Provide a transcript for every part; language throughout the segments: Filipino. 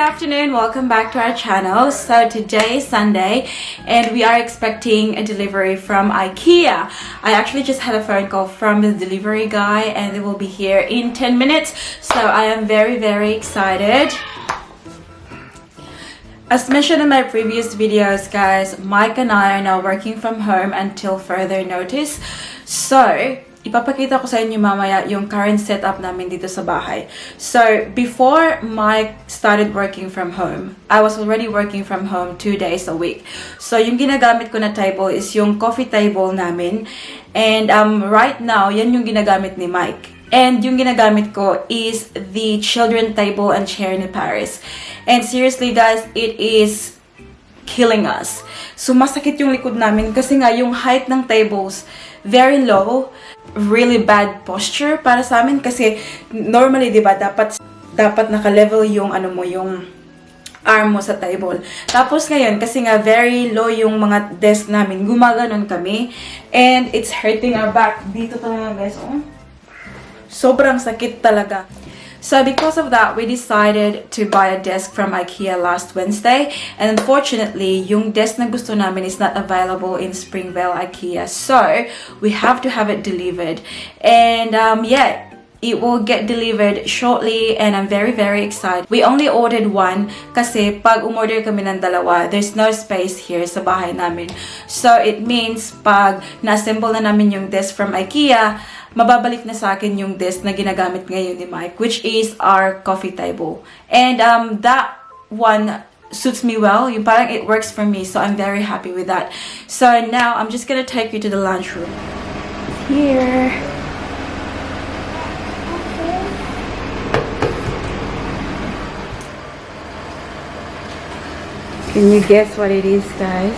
afternoon, welcome back to our channel. So today is Sunday and we are expecting a delivery from Ikea. I actually just had a phone call from the delivery guy and they will be here in 10 minutes. So I am very excited. As mentioned in my previous videos, guys, Mike and I are now working from home until further notice. So ipapakita ko sa inyo mamaya yung current setup namin dito sa bahay. So, before Mike started working from home, I was already working from home 2 days a week. So, yung ginagamit ko na table is yung coffee table namin. And right now, yan yung ginagamit ni Mike. And yung ginagamit ko is the children table and chair ni Paris. And seriously, guys, it is killing us. So, masakit yung likod namin kasi nga yung height ng tables, very low. Really bad posture para sa amin kasi normally, 'di ba, dapat naka-level yung yung arm mo sa table. Tapos ngayon kasi nga very low yung mga desk namin, gumaganon kami and it's hurting our back. Dito talaga, guys, oh. Sobrang sakit talaga. So because of that, we decided to buy a desk from Ikea last Wednesday. And unfortunately, yung desk na gusto namin is not available in Springvale, Ikea. So we have to have it delivered. And yeah, it will get delivered shortly and I'm very excited. We only ordered one kasi pag umorder kami ng dalawa, there's no space here sa bahay namin. So it means pag na-assemble na namin yung desk from Ikea, mababalik na sa akin yung desk na ginagamit ngayon ni Mike, which is our coffee table. And that one suits me well. Yung parang it works for me, so I'm very happy with that. So now, I'm just gonna take you to the lunchroom. Here. Can you guess what it is, guys?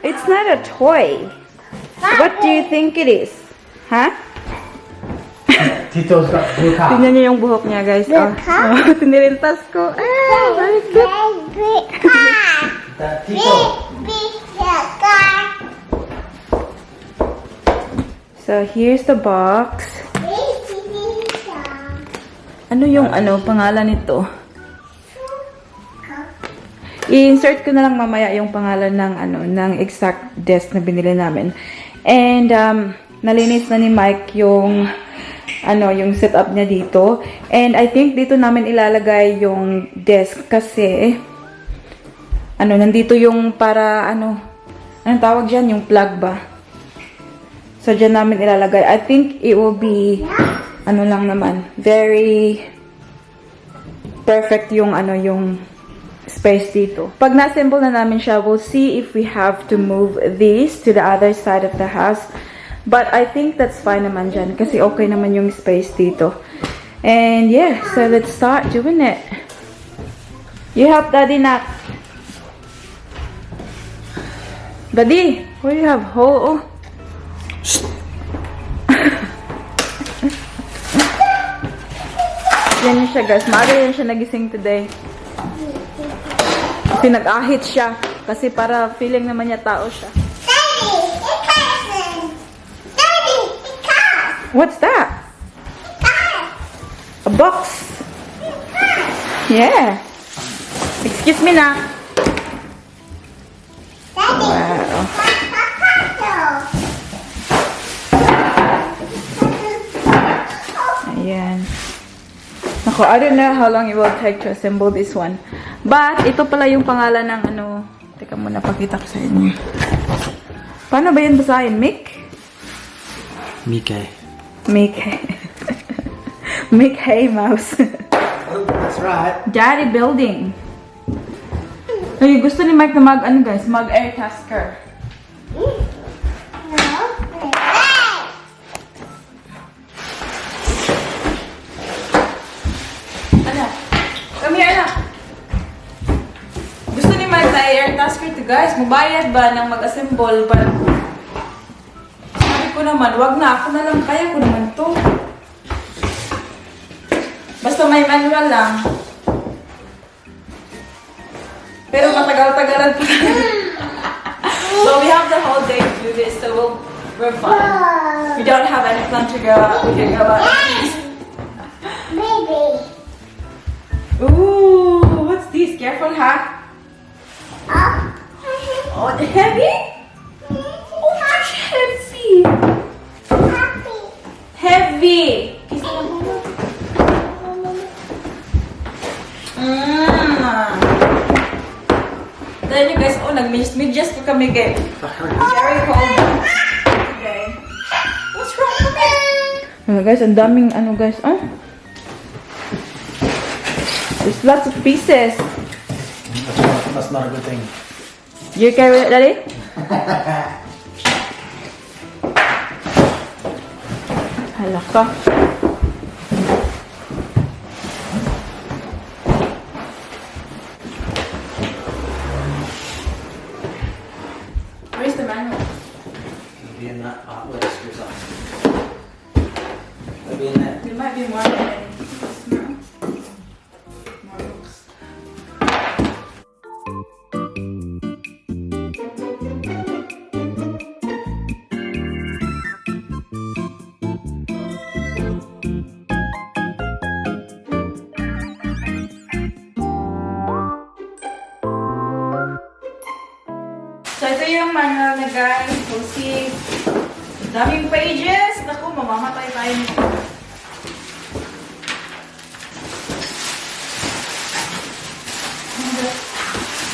It's not a toy. What do you think it is? Huh? Tito's got blue car. Tingnan niyo yung buhok niya, guys. Tinirintas ko. Tito. So, here's the box. Ano yung pangalan nito? I-insert ko na lang mamaya yung pangalan ng exact desk na binili namin. And nalinis na ni Mike yung setup niya dito. And I think dito namin ilalagay yung desk kasi nandito yung para anong tawag diyan, yung plug ba? So diyan namin ilalagay. I think it will be lang naman, very perfect yung yung space dito. Pag na-assemble na namin siya, we'll see if we have to move these to the other side of the house. But I think that's fine naman dyan kasi okay naman yung space dito. And yeah, so let's start doing it. You help Daddy, Nak. Daddy, where you have hole? Oh. Yan siya, guys. Maaga yan siya nagising today. Pinag-ahit siya kasi para feeling naman niya tao siya. Daddy, it's person. Daddy, it's car. What's that? Car. A box. Car. Yeah. Excuse me na. Daddy, Wow. Ayan. Ako, I don't know how long it will take to assemble this one. But, ito pala yung pangalan ng Teka muna, pakita ko sa inyo. Paano ba yan basahin? Micke. Micke. Micke Mouse. Oh, that's right. Daddy Building. Ay, gusto ni Mike na guys, mag-air tasker. Come here na. Gusto ni Mike na air tasker to, guys. Mabayad ba ng mag-assemble? But sabi ko naman, wag na. Ako na lang. Kaya ko naman to. Basta may manual lang. Pero matagal-tagalan pa. So, Well, we have the whole day to do this, so we're fine. We don't have any plan to go out. We can go out. Baby. Ooh, what's this? Careful, huh? Oh. Oh, heavy? Oh, gosh, heavy. Happy. Heavy. Kiss mo muna. Then you guys, oh, nag-medyas ko kami kay. Very cold today. What's wrong with me? Guys, ang daming ano guys, oh. There's lots of pieces. That's not a good thing. You carry it, Daddy? Hala ka. Where's the manual? It'll be in that hot list or something. It'll be in that. There might be more than any. More books. So, ito yung manual na guys. We'll see. Daming pages. Naku, mamamatay tayo nito.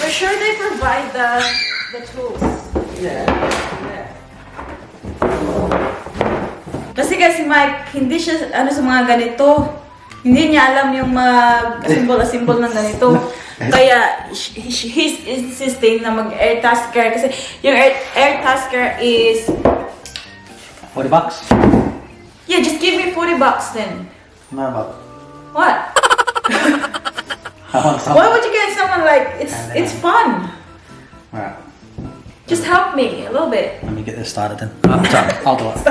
For sure they provide the tools. Yeah. Yeah. Kasi si Mike, hindi siya ano sa mga ganito. Hindi niya alam yung mag-assemble ng ganito. Kaya he's insisting na mag-air tasker kasi yung air tasker is $40. yeah, just give me $40 then. Not about. What? I want something. Why would you get someone like it's fun. Alright. Just help me a little bit. Let me get this started then. Sorry, I'll do it.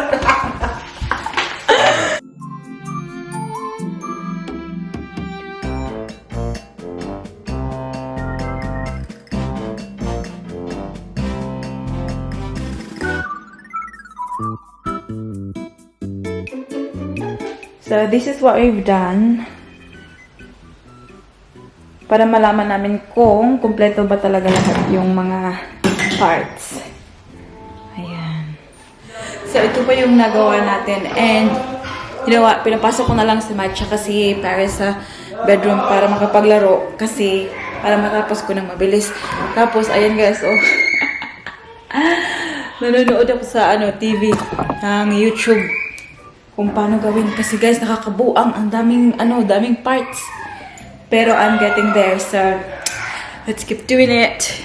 So this is what we've done. Para malaman namin kung kumpleto ba talaga lahat yung mga parts. Ayan. So ito pa yung nagawa natin. And you know what? Pinapasok ko na lang si Mike tsaka si Paris sa bedroom para makapaglaro. Kasi para matapos ko ng mabilis. Tapos ayan guys, oh. Nanonood ako sa TV, ng YouTube. Kung paano gawin. Kasi guys, nakakabuang. Ang daming parts. Pero I'm getting there. So, let's keep doing it.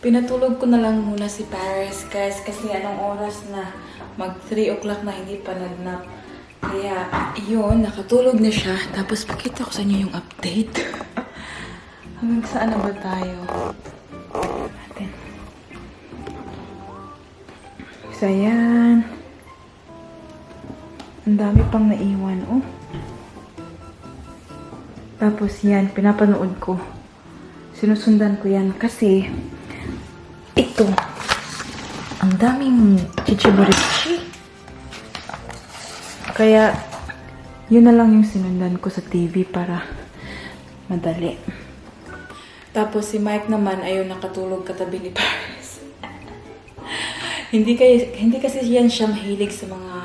Pinatulog ko na lang muna si Paris, guys. Kasi anong oras na? Mag 3 o'clock na, hindi pa nagnap. Kaya, yun, nakatulog na siya. Tapos, pakita ko sa inyo yung update. Hanggang saan na ba tayo? Atin. So, ayan. Ang dami pang naiwan, oh. Tapos yan, pinapanood ko. Sinusundan ko yan kasi ito, ang daming chichiburichi. Kaya, yun na lang yung sinundan ko sa TV para madali. Tapos si Mike naman, ayun, nakatulog katabi ni Paris. hindi kasi yan siya mahilig sa mga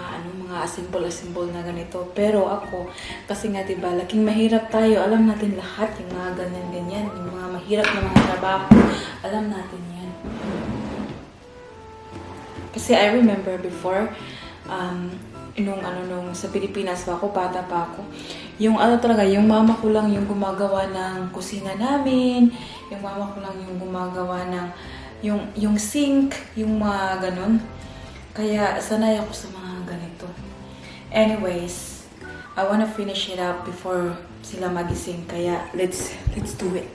assemble na ganito. Pero ako, kasi nga diba, laking mahirap tayo. Alam natin lahat yung mga ganyan-ganyan. Yung mga mahirap na mga trabaho. Alam natin yan. Kasi I remember before, nung sa Pilipinas pa ako, bata pa ako, yung talaga, yung mama ko lang yung gumagawa ng kusina namin. Yung mama ko lang yung gumagawa ng yung sink, yung mga ganun. Kaya sanay ako sa mga ganito. Anyways, I wanna finish it up before sila magising. Kaya let's do it.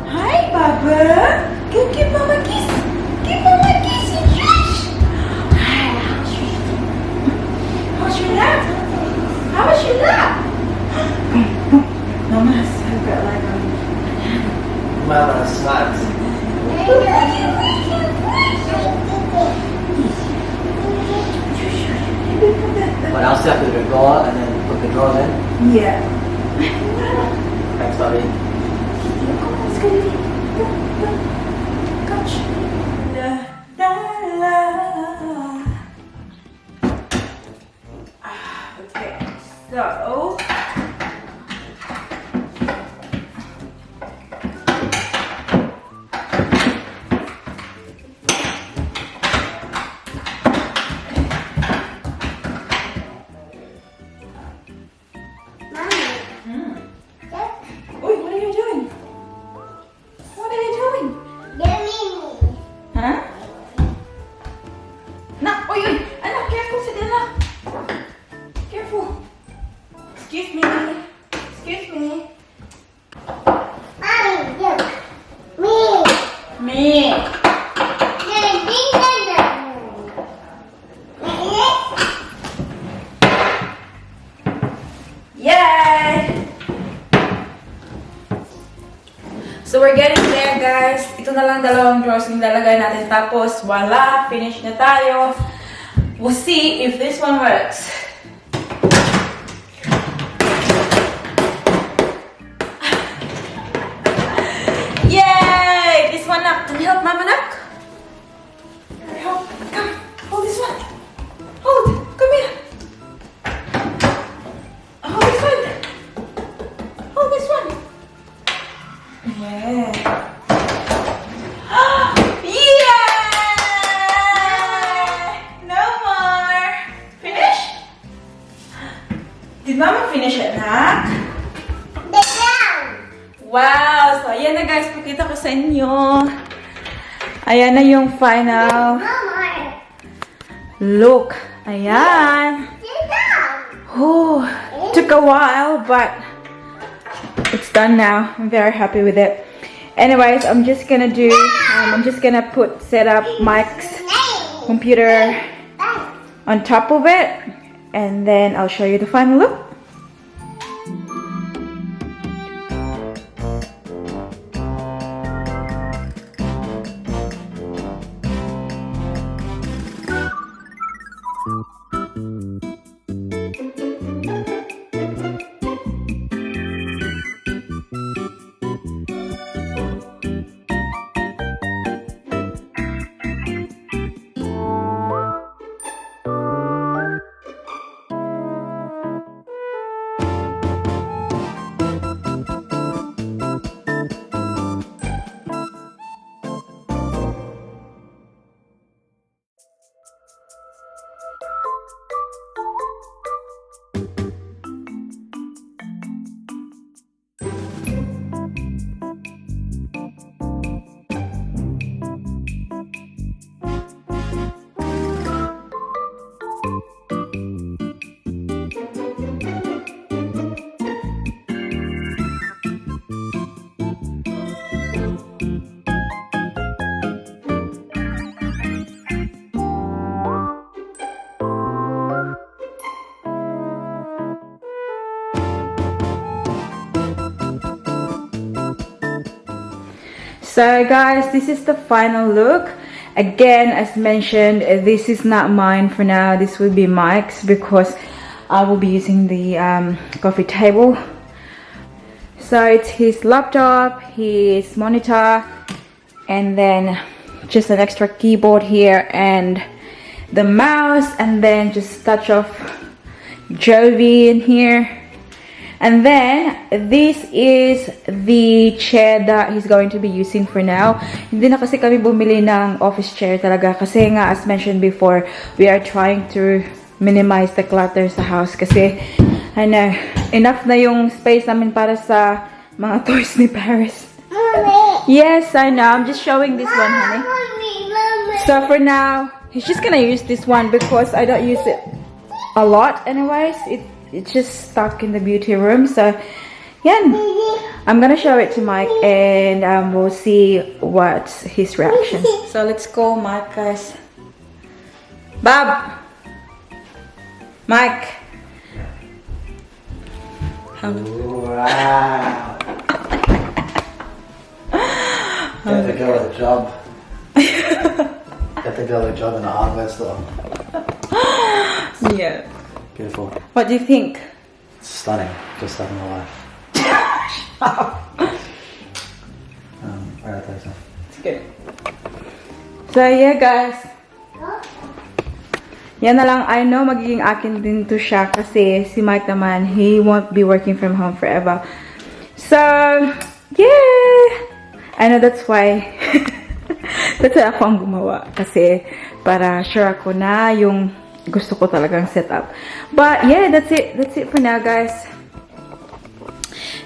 Hi, Baba. Go give Mama a kiss. Give Mama a kiss, you trash. How's your lap? How was your lap? Mama has got like Mama slugs. But I'll still have to do the drawer and then put the drawers in. Yeah. Thanks, Bobby. Let's go, Lily. Go, go. Coach. La, la, la. Okay, so. Oi, what are you doing? What are you doing? Huh? Nak, oi, oi. Anak, careful sa dala. Careful. Excuse me. Excuse me. Me. Yay! So we're getting there, guys. Ito na lang dalawang drawers yung lalagay natin. Tapos, voila! Finish na tayo. We'll see if this one works. Yay! This one up. Can you help Mama Nak? Help. Come. Hold this one. Hold. Come here. Hold this one. Hold this one. Yeah. Yeah! No more. Finish? Did Mama finish it, Nak? Wow! So, ayan na guys. Pakita ko sa inyo. Ayan na yung final look. Ayan. Oh, took a while, but it's done now. I'm very happy with it. Anyways, I'm just gonna set up Mike's computer on top of it, and then I'll show you the final look. So guys, this is the final look. Again, as mentioned, this is not mine for now. This will be Mike's because I will be using the coffee table. So it's his laptop, his monitor, and then just an extra keyboard here and the mouse, and then just touch of Jovi in here. And then, this is the chair that he's going to be using for now. Hindi na kasi kami bumili ng office chair talaga. Kasi nga, as mentioned before, we are trying to minimize the clutter sa house. Kasi, ano, enough na yung space namin para sa mga toys ni Paris. Mommy. Yes, I know. I'm just showing this one, honey. Mommy. So for now, he's just gonna use this one because I don't use it a lot anyways. It's just stuck in the beauty room. So, yeah. I'm gonna show it to Mike and we'll see what's his reaction. So let's go, Mike, guys. Bob! Mike! Wow. Get the girl a job. Get the girl a job in a hardware store. Yeah. Beautiful. What do you think? It's stunning. Just having a life. Alright, thanks. It's good. So yeah, guys. Yan na lang. I know magiging akin din to siya kasi si Mike naman, he won't be working from home forever. So, yeah. I know that's why that's why ako ang gumawa. Kasi para sure ako na yung gusto ko talagang setup. But yeah, that's it. That's it for now, guys.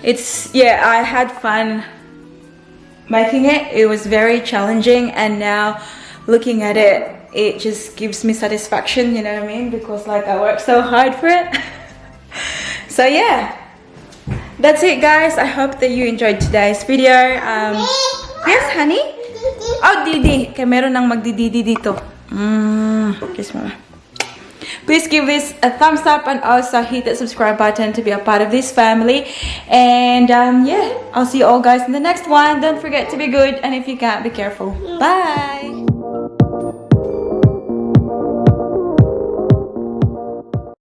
I had fun making it. It was very challenging, and now looking at it, it just gives me satisfaction, you know what I mean? Because like I worked so hard for it. So yeah, that's it, guys. I hope that you enjoyed today's video. Yes, honey? Oh, Didi. Kaya meron nang magdididi dito. Kiss mama. Please give this a thumbs up and also hit that subscribe button to be a part of this family. And yeah, I'll see you all guys in the next one. Don't forget to be good, and if you can't, be careful. Bye!